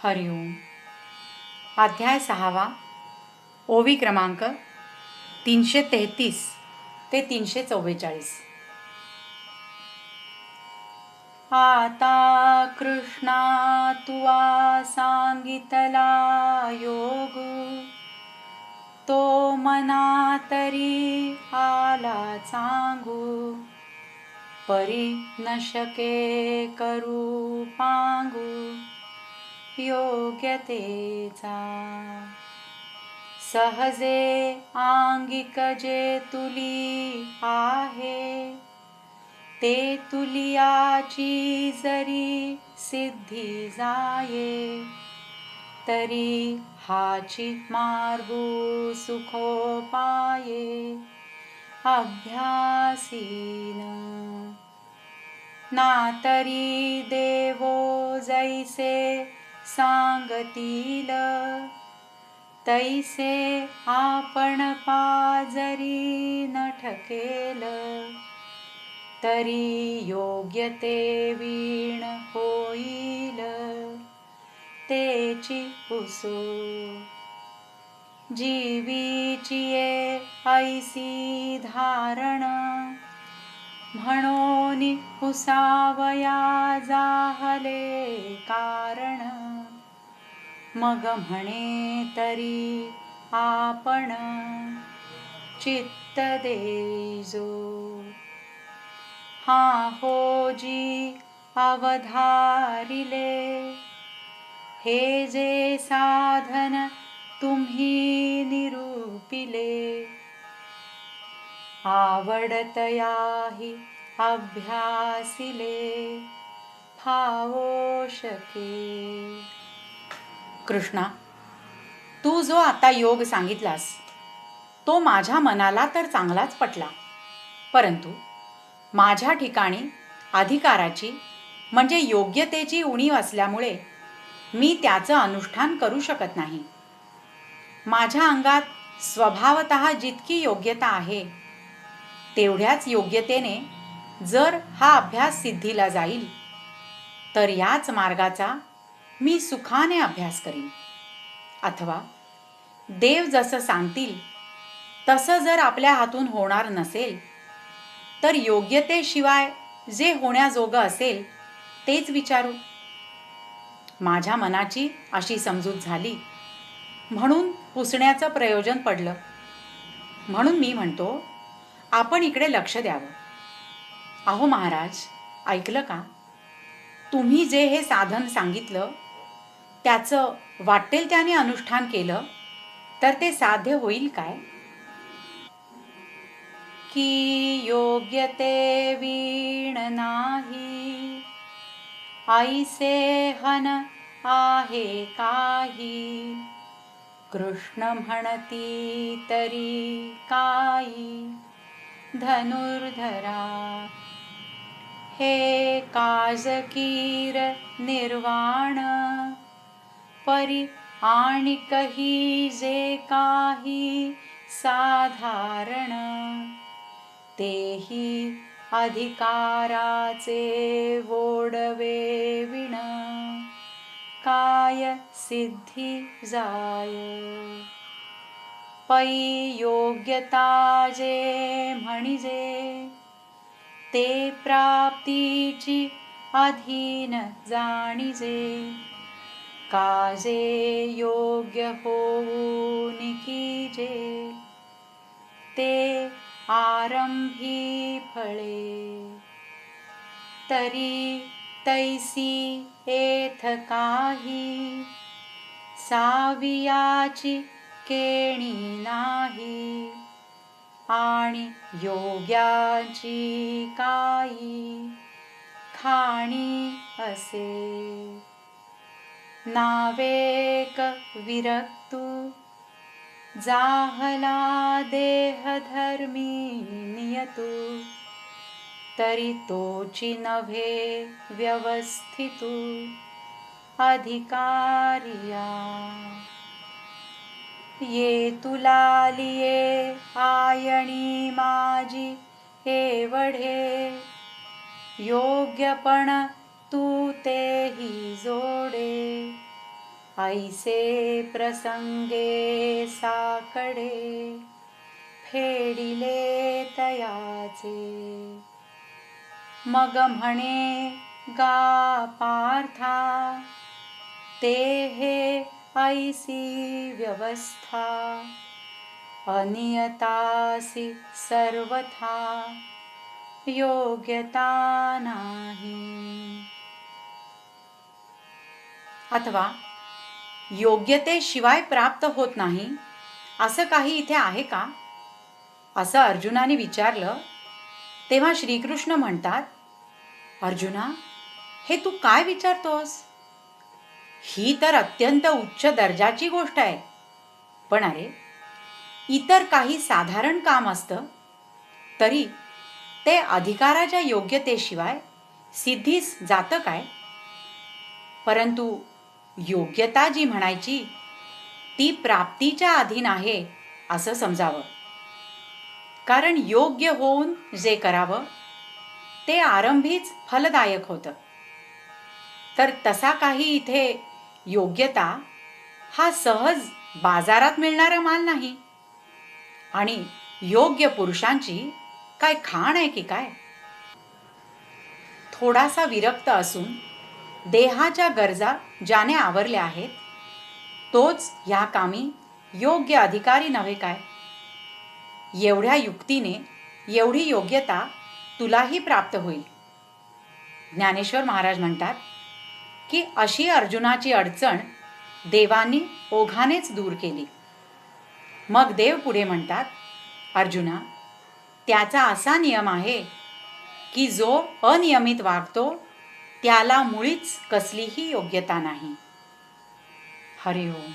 हरिओम. अध्याय 6वा, ओवी क्रमांक 333 ते 344. आता कृष्णा तुवा सांगितला योग, तो मना तरी आला चांगू, परी न शके करू पांगू योग्यतेचा. सहजे आंगिक जे तुली आहे, ते तुलियाची जरी सिद्धी जाये, तरी हाची मार्गू सुखोपाये अभ्यासीन. ना तरी देवो जैसे सांगतील, तैसे आपण पाजरी न ठकेल, तरी योग्य ते वीण होईल तेची पुसू. जीवीची ये ऐसी धारण, म्हणून पुसावया जाहले कारण. मग म्हणे तरी आपण चित्त देजो. हा होजी अवधारिले, हे जे साधन तुम्ही निरूपिले. आवडतयाही अभ्यासिले फावो शके. कृष्णा, तू जो आता योग सांगितलास तो माझ्या मनाला तर चांगलाच पटला, परंतु माझ्या ठिकाणी अधिकाराची म्हणजे योग्यतेची उणीव असल्यामुळे मी त्याचं अनुष्ठान करू शकत नाही. माझ्या अंगात स्वभावतः जितकी योग्यता आहे, तेवढ्याच योग्यतेने जर हा अभ्यास सिद्धीला जाईल, तर याच मार्गाचा मी सुखाने अभ्यास करीन. अथवा देव जसं सांगतील तसं जर आपल्या हातून होणार नसेल, तर योग्यतेशिवाय जे होण्याजोगं असेल तेच विचारू. माझ्या मनाची अशी समजूत झाली, म्हणून पुसण्याचं प्रयोजन पडलं. म्हणून मी म्हणतो, आपण इकडे लक्ष द्यावं. अहो महाराज, ऐकलं का? तुम्ही जे हे साधन सांगितलं त्याचं वाटेल त्याने अनुष्ठान केलं तर ते साध्य होईल काय? की योग्यते वीण नाही, ऐसे हन आहे काही. कृष्ण म्हणती तरी काही धनुर्धरा. हे काजकीर निर्वाण, परी आणिकही जे काही साधारण. तेही अधिकाराचे वोडवे विण, काय सिद्धी जाय. पै योग्यता जे म्हणिजे, ते प्राप्तीची अधीन जाणिजे. काजे योग्य होऊन कीजे, ते आरंभी फळे. तरी तैसी एथ काही, सावियाची केणी नाही. आणि योग्याची काही खाणी असे. नावेक विरक्तू, जाहला देहधर्मी नियतू. तरी तोची नव्हे व्यवस्थितू अधिकारिया. ये तुला लिये आयणी माझी एवढे, योग्यपण तू तेही जोडे. ऐसे प्रसंगे साकडे फेडिले तयाचे. मग म्हणे गा पार्था ते हे ऐसी व्यवस्था. अनियतासी सर्वथा योग्यता नाही. अथवा योग्यतेशिवाय प्राप्त होत नाही असं काही इथे आहे का, असं अर्जुनाने विचारलं. तेव्हा श्रीकृष्ण म्हणतात, अर्जुना, हे तू काय विचारतोस? ही तर अत्यंत उच्च दर्जाची गोष्ट आहे. पण अरे, इतर काही साधारण काम असतं तरी ते अधिकाराच्या योग्यतेशिवाय सिद्धीस जातं काय? परंतु योग्यता जी म्हणायची ती प्राप्तीच्या अधीन आहे असं समजावं. कारण योग्य होऊन जे करावं ते आरंभीच फलदायक होतं. तर तसा काही इथे योग्यता हा सहज बाजारात मिळणारा माल नाही. आणि योग्य पुरुषांची काय खाण आहे की काय? थोडासा विरक्त असून देहाच्या गरजा ज्याने आवरल्या आहेत तोच ह्या कामी योग्य अधिकारी नव्हे काय? एवढ्या युक्तीने एवढी योग्यता तुलाही प्राप्त होईल. ज्ञानेश्वर महाराज म्हणतात की अशी अर्जुनाची अडचण देवांनी ओघानेच दूर केली. मग देव पुढे म्हणतात, अर्जुना, त्याचा असा नियम आहे की जो अनियमित वागतो त्याला मुळीच कसलीही योग्यता नाही. हरि ओम.